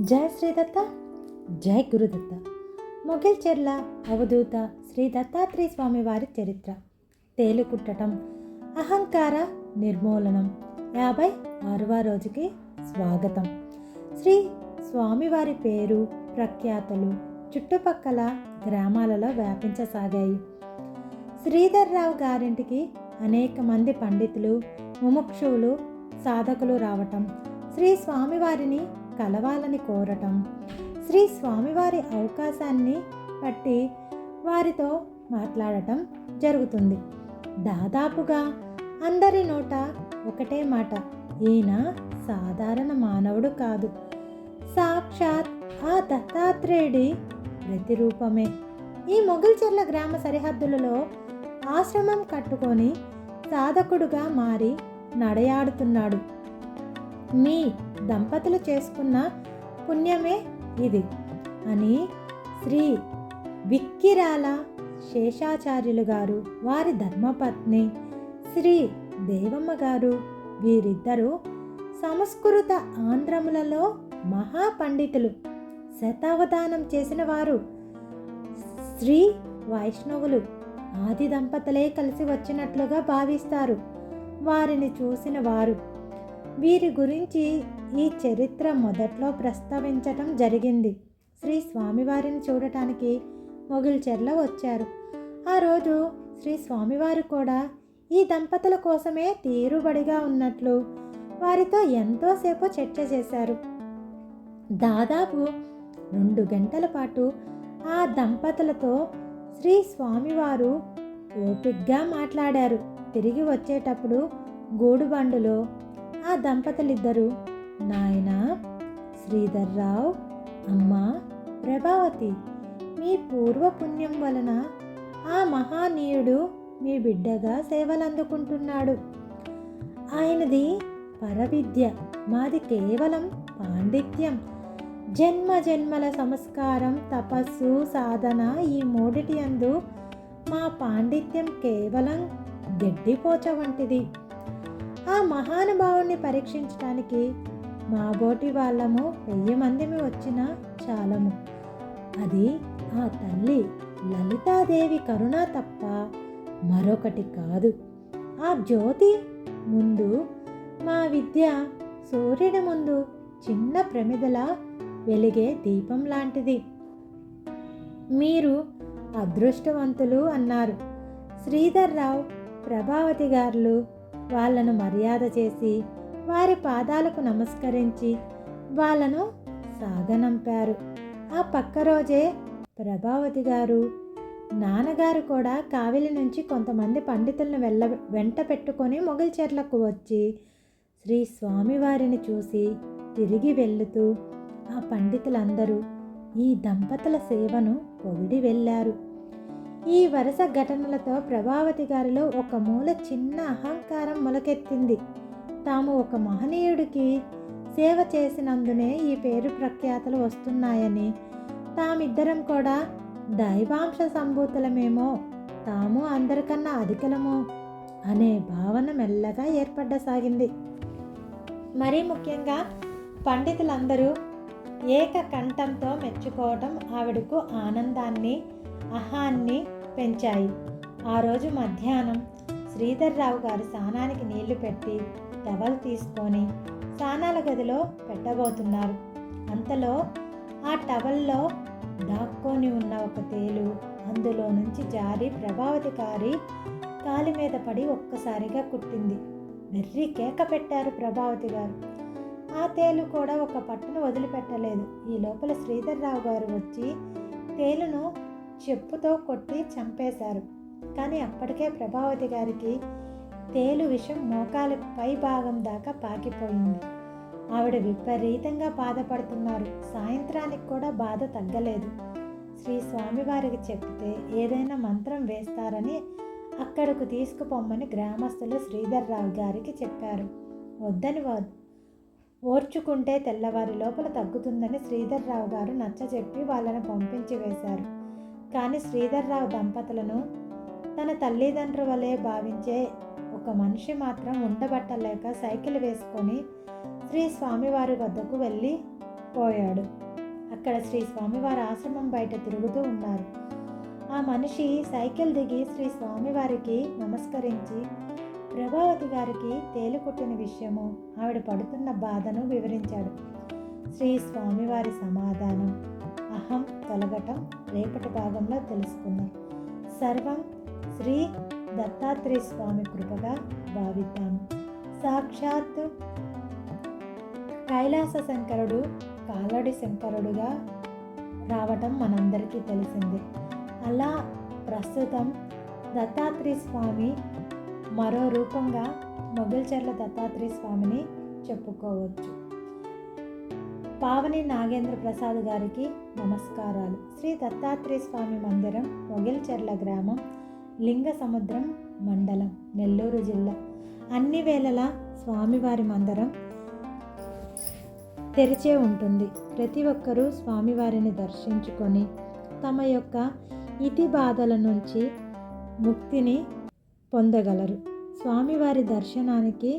జై శ్రీదత్త, జై గురుదత్త. మొగిల్చెర్ల అవధూత శ్రీ దత్తాత్రేయ స్వామి వారి చరిత్ర. తేలుకుట్టడం, అహంకార నిర్మూలనం. 56వ రోజుకి స్వాగతం. శ్రీ స్వామివారి పేరు ప్రఖ్యాతలు చుట్టుపక్కల గ్రామాలలో వ్యాపించసాగాయి. శ్రీధర్రావు గారింటికి అనేక మంది పండితులు, ముముక్షువులు, సాధకులు రావటం, శ్రీ స్వామివారిని కలవాలని కోరటం, శ్రీ స్వామివారి అవకాశాన్ని బట్టి వారితో మాట్లాడటం జరుగుతుంది. దాదాపుగా అందరి నోట ఒకటే మాట, ఈయన సాధారణ మానవుడు కాదు, సాక్షాత్ ఆ దత్తాత్రేయుడి ప్రతిరూపమే. ఈ మొగిల్చెర్ల గ్రామ సరిహద్దులలో ఆశ్రమం కట్టుకొని సాధకుడుగా మారి నడయాడుతున్నాడు. మీ దంపతులు చేసుకున్న పుణ్యమే ఇది అని శ్రీ విక్కిరాల శేషాచార్యులు గారు, వారి ధర్మపత్ని శ్రీ దేవమ్మ గారు, వీరిద్దరూ సంస్కృత ఆంధ్రములలో మహాపండితులు, శతావధానం చేసిన వారు, శ్రీ వైష్ణవులు, ఆది దంపతులే కలిసి వచ్చినట్లుగా భావిస్తారు. వారిని చూసిన వారు వీరి గురించి ఈ చరిత్ర మొదట్లో ప్రస్తావించటం జరిగింది. శ్రీ స్వామివారిని చూడటానికి మొగిల్చెర్ల వచ్చారు. ఆ రోజు శ్రీ స్వామివారు కూడా ఈ దంపతుల కోసమే తీరుబడిగా ఉన్నట్లు వారితో ఎంతోసేపు చర్చ చేశారు. దాదాపు 2 గంటల పాటు ఆ దంపతులతో శ్రీ స్వామివారు ఓపిగ్గా మాట్లాడారు. తిరిగి వచ్చేటప్పుడు గూడుబండులో ఆ దంపతులిద్దరూ, నాయనా శ్రీధర్రావు, అమ్మా ప్రభావతి, మీ పూర్వపుణ్యం వలన ఆ మహానీయుడు మీ బిడ్డగా సేవలందుకుంటున్నాడు. ఆయనది పరవిద్య, మాది కేవలం పాండిత్యం. జన్మ జన్మల సంస్కారం, తపస్సు, సాధన, ఈ మూడిటి యందు మా పాండిత్యం కేవలం గడ్డిపోచ వంటిది. ఆ మహానుభావుణ్ణి పరీక్షించడానికి మా బోటి వాళ్ళము 1000 మందిమి వచ్చినా చాలము. అది ఆ తల్లి లలితాదేవి కరుణ తప్ప మరొకటి కాదు. ఆ జ్యోతి ముందు మా విద్య సూర్యుడి ముందు చిన్న ప్రమిదలా వెలిగే దీపం లాంటిది. మీరు అదృష్టవంతులు అన్నారు. శ్రీధర్రావు, ప్రభావతి గారు వాళ్ళను మర్యాద చేసి వారి పాదాలకు నమస్కరించి వాళ్ళను సాగనంపారు. ఆ పక్క రోజే ప్రభావతి గారు, నాన్నగారు కూడా కావిలి నుంచి కొంతమంది పండితులను వెంట పెట్టుకొని మొగిల్చెర్లకు వచ్చి శ్రీ స్వామివారిని చూసి తిరిగి వెళుతూ ఆ పండితులందరూ ఈ దంపతుల సేవను పొగిడి వెళ్ళారు. ఈ వరుస ఘటనలతో ప్రభావతి గారిలో ఒక మూల చిన్న అహంకారం మొలకెత్తింది. తాము ఒక మహనీయుడికి సేవ చేసినందునే ఈ పేరు ప్రఖ్యాతలు వస్తున్నాయని, తామిద్దరం కూడా దైవాంశ సంభూతులమేమో, తాము అందరికన్నా అధికలమో అనే భావన మెల్లగా ఏర్పడసాగింది. మరీ ముఖ్యంగా పండితులందరూ ఏకకంఠంతో మెచ్చుకోవటం ఆవిడకు ఆనందాన్ని, అహాన్ని పెంచాయి. ఆ రోజు మధ్యాహ్నం శ్రీధర్రావు గారు స్నానానికి నీళ్లు పెట్టి టవల్ తీసుకొని స్నానాల గదిలో పెట్టబోతున్నారు. అంతలో ఆ టవల్లో దాక్కొని ఉన్న ఒక తేలు అందులో నుంచి జారి ప్రభావతి గారి కాలి మీద పడి ఒక్కసారిగా కుట్టింది. వెర్రి కేక పెట్టారు ప్రభావతి గారు. ఆ తేలు కూడా ఒక పట్టును వదిలిపెట్టలేదు. ఈ లోపల శ్రీధర్రావు గారు వచ్చి తేలును చెప్పుతో కొట్టి చంపేశారు. కానీ అప్పటికే ప్రభావతి గారికి తేలు విషం మోకాలి పై భాగం దాకా పాకిపోయింది. ఆవిడ విపరీతంగా బాధపడుతున్నారు. సాయంత్రానికి కూడా బాధ తగ్గలేదు. శ్రీ స్వామివారికి చెప్తే ఏదైనా మంత్రం వేస్తారని అక్కడకు తీసుకుపోమ్మని గ్రామస్తులు శ్రీధర్రావు గారికి చెప్పారు. వద్దని ఓర్చుకుంటే తెల్లవారి లోపల తగ్గుతుందని శ్రీధర్రావు గారు నచ్చజెప్పి వాళ్ళను పంపించి వేశారు. కానీ శ్రీధర్రావు దంపతులను తన తల్లిదండ్రుల వలె భావించే ఒక మనిషి మాత్రం ఉండబట్టలేక సైకిల్ వేసుకొని శ్రీ స్వామివారి వద్దకు వెళ్ళి పోయాడు. అక్కడ శ్రీ స్వామివారి ఆశ్రమం బయట తిరుగుతూ ఉన్నారు. ఆ మనిషి సైకిల్ దిగి శ్రీ స్వామివారికి నమస్కరించి ప్రభావతి గారికి తేలు కుట్టిన విషయము, ఆవిడ పడుతున్న బాధను వివరించాడు. శ్రీ స్వామివారి సమాధానం, అహం తొలగటం రేపటి భాగంలో తెలుసుకుందాం. సర్వం శ్రీ దత్తాత్రేయ స్వామి కృపగా భావిద్దాము. సాక్షాత్ కైలాస శంకరుడు కాలడి శంకరుడుగా రావటం మనందరికీ తెలిసిందే. అలా ప్రస్తుతం దత్తాత్రేయ స్వామి మరో రూపంగా మొగల్చెర్ల దత్తాత్రేయ స్వామిని చెప్పుకోవచ్చు. పావని నాగేంద్ర ప్రసాద్ గారికి నమస్కారాలు. శ్రీ దత్తాత్రేయ స్వామి మందిరం, మొగల్చెర్ల గ్రామం, లింగ సముద్రం మండలం, నెల్లూరు జిల్లా. అన్ని వేళలా స్వామివారి మందిరం తెరిచే ఉంటుంది. ప్రతి ఒక్కరూ స్వామివారిని దర్శించుకొని తమ యొక్క ఇతి బాధల నుంచి ముక్తిని పొందగలరు. స్వామివారి దర్శనానికి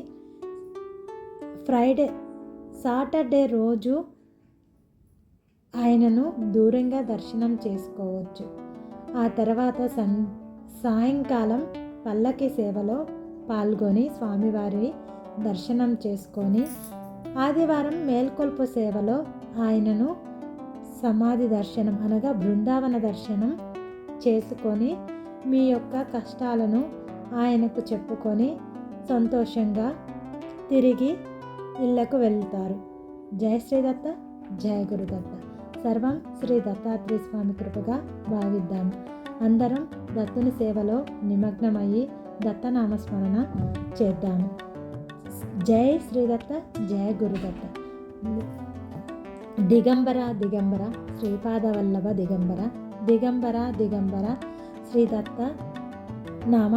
సాటర్డే రోజు ఆయనను దూరంగా దర్శనం చేసుకోవచ్చు. ఆ తర్వాత సాయంకాలం పల్లకి సేవలో పాల్గొని స్వామివారి దర్శనం చేసుకొని ఆదివారం మేల్కొల్పు సేవలో ఆయనను సమాధి దర్శనం అనగా బృందావన దర్శనం చేసుకొని మీ యొక్క కష్టాలను ఆయనకు చెప్పుకొని సంతోషంగా తిరిగి ఇళ్లకు వెళ్తారు. జై శ్రీదత్త, జయ గురుదత్త. సర్వం శ్రీ దత్తాత్రేయ స్వామి కృపగా భావిద్దాము. అందరం దత్తుని సేవలో నిమగ్నమయ్యి దత్తనామస్మరణ చేద్దాము. జై శ్రీదత్త, జయ గురుదత్త. దిగంబర దిగంబర శ్రీపాదవల్లభ దిగంబర దిగంబర దిగంబర శ్రీదత్త నామ